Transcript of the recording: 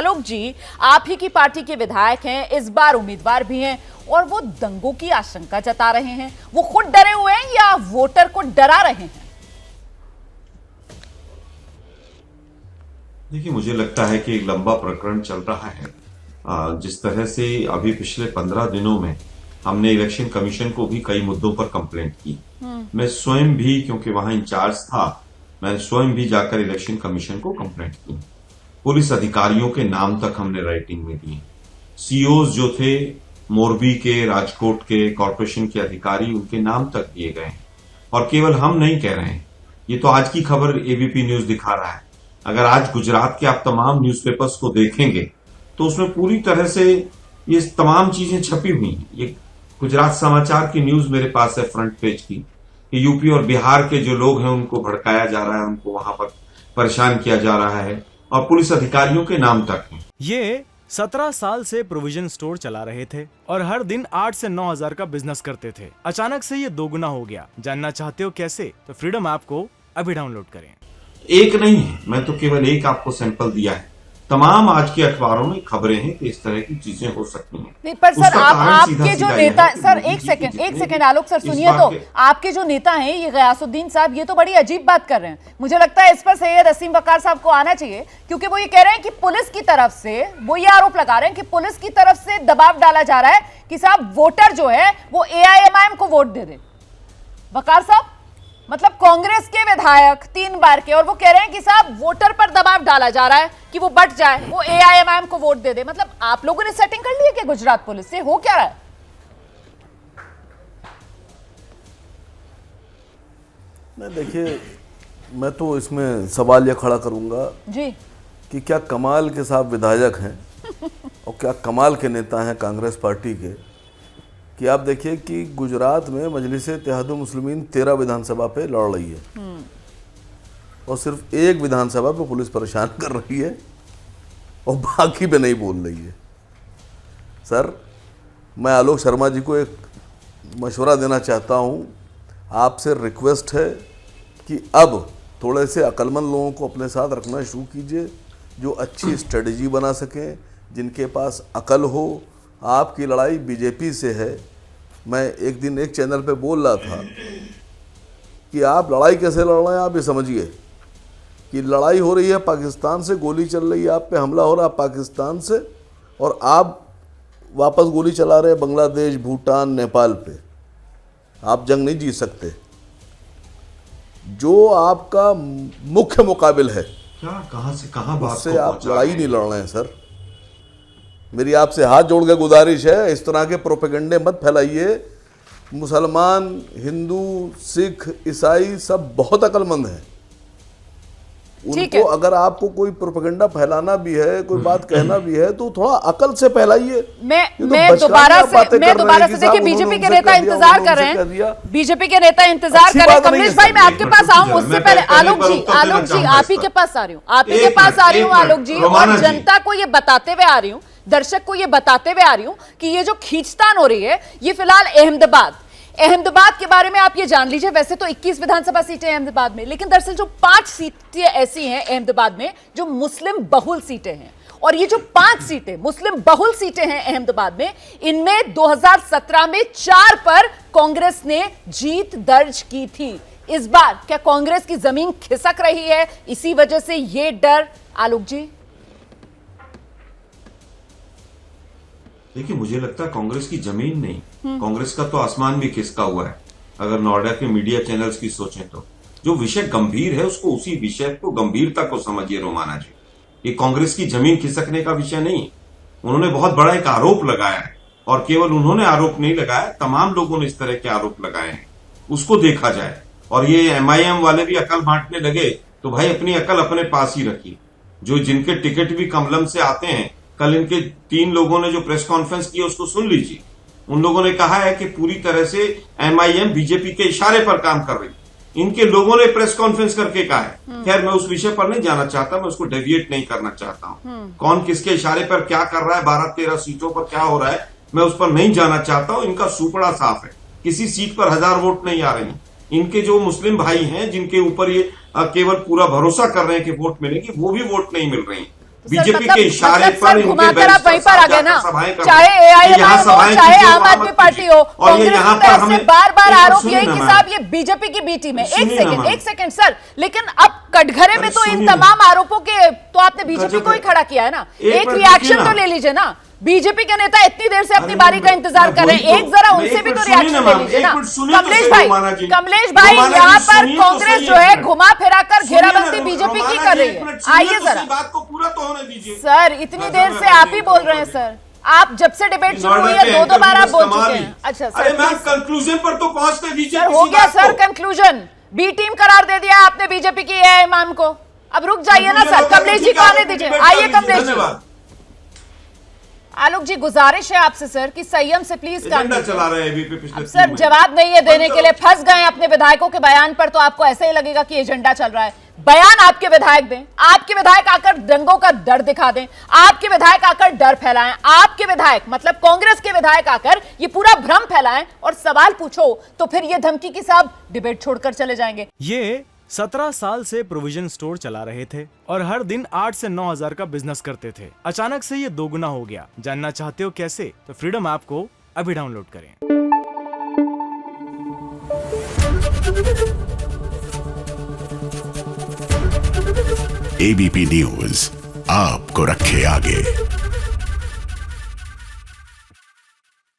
आलोक जी, आप ही की पार्टी के विधायक हैं, इस बार उम्मीदवार भी हैं और वो दंगों की आशंका जता रहे हैं। वो खुद डरे हुए हैं या वोटर को डरा रहे हैं? देखिए, मुझे लगता है कि एक लंबा प्रकरण चल रहा है। जिस तरह से अभी पिछले 15 दिनों में हमने इलेक्शन कमीशन को भी कई मुद्दों पर कंप्लेंट की। मैं स्वयं भी, क्योंकि वहां इंचार्ज था, मैं स्वयं भी जाकर इलेक्शन कमीशन को कंप्लेंट की। पुलिस अधिकारियों के नाम तक हमने राइटिंग में दिए। सीओज जो थे मोरबी के, राजकोट के, कॉर्पोरेशन के अधिकारी, उनके नाम तक दिए गए। और केवल हम नहीं कह रहे हैं, ये तो आज की खबर एबीपी न्यूज दिखा रहा है। अगर आज गुजरात के आप तमाम न्यूज़पेपर्स को देखेंगे तो उसमें पूरी तरह से ये तमाम चीजें छपी हुई हैं। ये गुजरात समाचार की न्यूज मेरे पास है फ्रंट पेज की, कि यूपी और बिहार के जो लोग हैं उनको भड़काया जा रहा है, उनको वहां पर परेशान किया जा रहा है और पुलिस अधिकारियों के नाम तक हैं। ये 17 साल से प्रोविजन स्टोर चला रहे थे और हर दिन 8 से 9 हजार का बिजनेस करते थे। अचानक से ये दोगुना हो गया। जानना चाहते हो कैसे? तो फ्रीडम ऐप को अभी डाउनलोड करें। एक नहीं है, मैं तो केवल एक आपको सैंपल दिया है। तमाम आज के अखबारों में खबरें हैं कि इस तरह की चीजें हो सकती हैं। नहीं, पर सर आपके जो नेता, सर एक सेकंड आलोक सर सुनिए, तो आपके जो नेता हैं ये गयासुद्दीन साहब, ये तो बड़ी अजीब बात कर रहे हैं। मुझे लगता है इस पर सैयद असीम वकार साहब को आना चाहिए, क्योंकि वो ये कह रहे हैं कि पुलिस की तरफ से, वो ये आरोप लगा रहे हैं कि पुलिस की तरफ से दबाव डाला जा रहा है कि साहब वोटर जो है वो AIMIM को वोट दे दे। वकार साहब, मतलब कांग्रेस के विधायक 3 बार के, और वो कह रहे हैं कि साहब वोटर पर दबाव डाला जा रहा है कि वो बट जाए, वो AIMIM को वोट दे दे। मतलब आप लोगों ने सेटिंग कर ली है कि गुजरात पुलिस से? हो क्या रहा है? नहीं, देखिए, मैं तो इसमें सवाल यह खड़ा करूंगा जी कि क्या कमाल के साहब विधायक हैं और क्या कमाल के नेता हैं कांग्रेस पार्टी के, कि आप देखिए कि गुजरात में मजलिस-ए-इत्तेहादुल मुस्लिमीन 13 विधानसभा पे लड़ रही है और सिर्फ एक विधानसभा पे पुलिस परेशान कर रही है और बाकी पे नहीं बोल रही है। सर, मैं आलोक शर्मा जी को एक मशवरा देना चाहता हूँ। आपसे रिक्वेस्ट है कि अब थोड़े से अक्लमंद लोगों को अपने साथ रखना शुरू कीजिए, जो अच्छी स्ट्रेटजी बना सकें, जिनके पास अकल हो। आपकी लड़ाई बीजेपी से है। मैं एक दिन एक चैनल पे बोल रहा था कि आप लड़ाई कैसे लड़ रहे हैं। आप ये समझिए कि लड़ाई हो रही है पाकिस्तान से, गोली चल रही है, आप पे हमला हो रहा है पाकिस्तान से, और आप वापस गोली चला रहे हैं बांग्लादेश, भूटान, नेपाल पे। आप जंग नहीं जीत सकते। जो आपका मुख्य मुकाबिल है, क्या कहां से कहां बात उससे आप लड़ाई नहीं लड़ रहे हैं। सर, मेरी आपसे हाथ जोड़ के गुजारिश है, इस तरह के प्रोपेगेंडे मत फैलाइए। मुसलमान, हिंदू, सिख, ईसाई सब बहुत अक्लमंद हैं। उनको अगर आपको कोई प्रोपेगेंडा फैलाना भी है, कोई बात कहना भी है, तो थोड़ा अकल से फैलाइए। मैं दोबारा से देखिए, बीजेपी के नेता इंतजार कर रहे हैं, बीजेपी के नेता इंतजार कर रहे हैं। कमलेश भाई, मैं आपके पास आऊं उससे पहले आलोक जी आप ही के पास आ रही हूँ, आलोक जी, और जनता को ये बताते हुए आ रही हूँ, दर्शक को ये बताते हुए आ रही हूं कि ये जो खींचतान हो रही है, ये फिलहाल अहमदाबाद के बारे में आप ये जान लीजिए। वैसे तो 21 विधानसभा सीटें अहमदाबाद में, लेकिन दरअसल जो 5 सीटें ऐसी हैं अहमदाबाद में जो मुस्लिम बहुल सीटें हैं, और ये जो 5 सीटें मुस्लिम बहुल सीटें हैं अहमदाबाद में, इनमें 2017 में 4 पर कांग्रेस ने जीत दर्ज की थी। इस बार क्या कांग्रेस की जमीन खिसक रही है? इसी वजह से ये डर, आलोक जी? देखिए, मुझे लगता है कांग्रेस की जमीन नहीं, कांग्रेस का तो आसमान भी खिसका हुआ है। अगर नोएडा के मीडिया चैनल्स की सोचें तो जो विषय गंभीर है उसको, उसी विषय को, गंभीरता को समझिए रोमाना जी। ये कांग्रेस की जमीन खिसकने का विषय नहीं। उन्होंने बहुत बड़ा एक आरोप लगाया है, और केवल उन्होंने आरोप नहीं लगाया, तमाम लोगों ने इस तरह के आरोप लगाए हैं। उसको देखा जाए। और ये MIM वाले भी अकल बांटने लगे तो भाई अपनी अकल अपने पास ही रखिए। जो जिनके टिकट भी कमलम से आते हैं, कल इनके 3 लोगों ने जो प्रेस कॉन्फ्रेंस की उसको सुन लीजिए। उन लोगों ने कहा है कि पूरी तरह से MIM बीजेपी के इशारे पर काम कर रही। इनके लोगों ने प्रेस कॉन्फ्रेंस करके कहा है। खैर, मैं उस विषय पर नहीं जाना चाहता, मैं उसको डेविएट नहीं करना चाहता हूं। कौन किसके इशारे पर क्या कर रहा है, 12-13 सीटों पर क्या हो रहा है, मैं उस पर नहीं जाना चाहता हूं। इनका सूपड़ा साफ है, किसी सीट पर 1000 वोट नहीं आ रही। इनके जो मुस्लिम भाई हैं, जिनके ऊपर ये केवल पूरा भरोसा कर रहे हैं कि वोट मिलेगी, वो भी वोट नहीं मिल रही। बीजेपी के इशारे पर इनके घुमाकर आप वहीं पर आ गए ना, सभाएं कर चाहे रहे हैं। एआईएमआई यहाँ हो सभाएं चाहे कीजिए, आम वहाँ आदमी मत पार्टी कीजिए। हो, और ये कांग्रेस यहाँ की पर तरफ से हमें बार बार एक मिनट आरोप यही सुनिए कि ना साहब मैम। ये बीजेपी की बी टीम है। सुनिए ना मैम। एक सेकंड सर, लेकिन अब कटघरे में अरे तो इन सुनिए ना। तमाम आरोपों के तो आपने बीजेपी गजब को ही है। खड़ा किया है ना, एक एक मिनट रिएक्शन रुकिए तो ना। ले लीजिए ना। बीजेपी के नेता इतनी देर से अपनी अरे बारी का मैं इंतजार कर रहे हैं, वही एक तो- जरा मैं उनसे एक भी तो मिनट सुनिए रिएक्शन ना ले मैम, लीजिए एक ना। मिनट सुनिए तो कमलेश सही भाई, रोमाना जी। कमलेश भाई, रोमाना यहाँ जी, पर सुनिए तो कांग्रेस सही जो एक है मिनट। घुमा फिरा कर सुनिए ना, घेराबंदी बीजेपी की रोमाना कर जी, रही एक है। मिनट सुनिए आइए तो जरा सही, बात को पूरा तो होने दीजिए। सर, इतनी गजब देर है से भाई, आप ही बोल रहे हैं सर। आप जब से डिबेट शुरू हुई है दो बार आप बोल चुके हैं। अच्छा सर, अरे मैम please। कंक्लूजन पर तो पहुंचते दीजिए सर हो किसी गया बात सर को। कंक्लूजन, बी टीम करार दे दिया आपने बीजेपी की इमाम को। अब रुक जाइए ना Conclusion सर, होगा तो कमलेश जी ठीक को है, आने आप दीजिए। debate आइए कर लीजिए। कमलेश जी। धन्यवाद। आलोक जी, गुजारिश है आपसे सर कि संयम से प्लीज काम एजेंडा कीजिए। चला रहे हैं बीपी पिछले अब 3 सर महीने। जवाब नहीं है देने के लिए, फंस गए अपने विधायकों के बयान पर, तो आपको ऐसे ही लगेगा कि एजेंडा चल रहा है। बयान आपके विधायक दें, आपके विधायक आकर दंगों का डर दिखा दें, आपके विधायक आकर डर फैलाएं, आपके विधायक मतलब कांग्रेस के विधायक आकर ये पूरा भ्रम फैलाएं और सवाल पूछो तो फिर ये धमकी की साहब डिबेट छोड़कर चले जाएंगे। ये 17 साल से प्रोविजन स्टोर चला रहे थे और हर दिन 8 से 9 हजार का बिजनेस करते थे। अचानक से ये दोगुना हो गया। जानना चाहते हो कैसे? तो फ्रीडम ऐप को अभी डाउनलोड करें। एबीपी न्यूज आपको रखे आगे।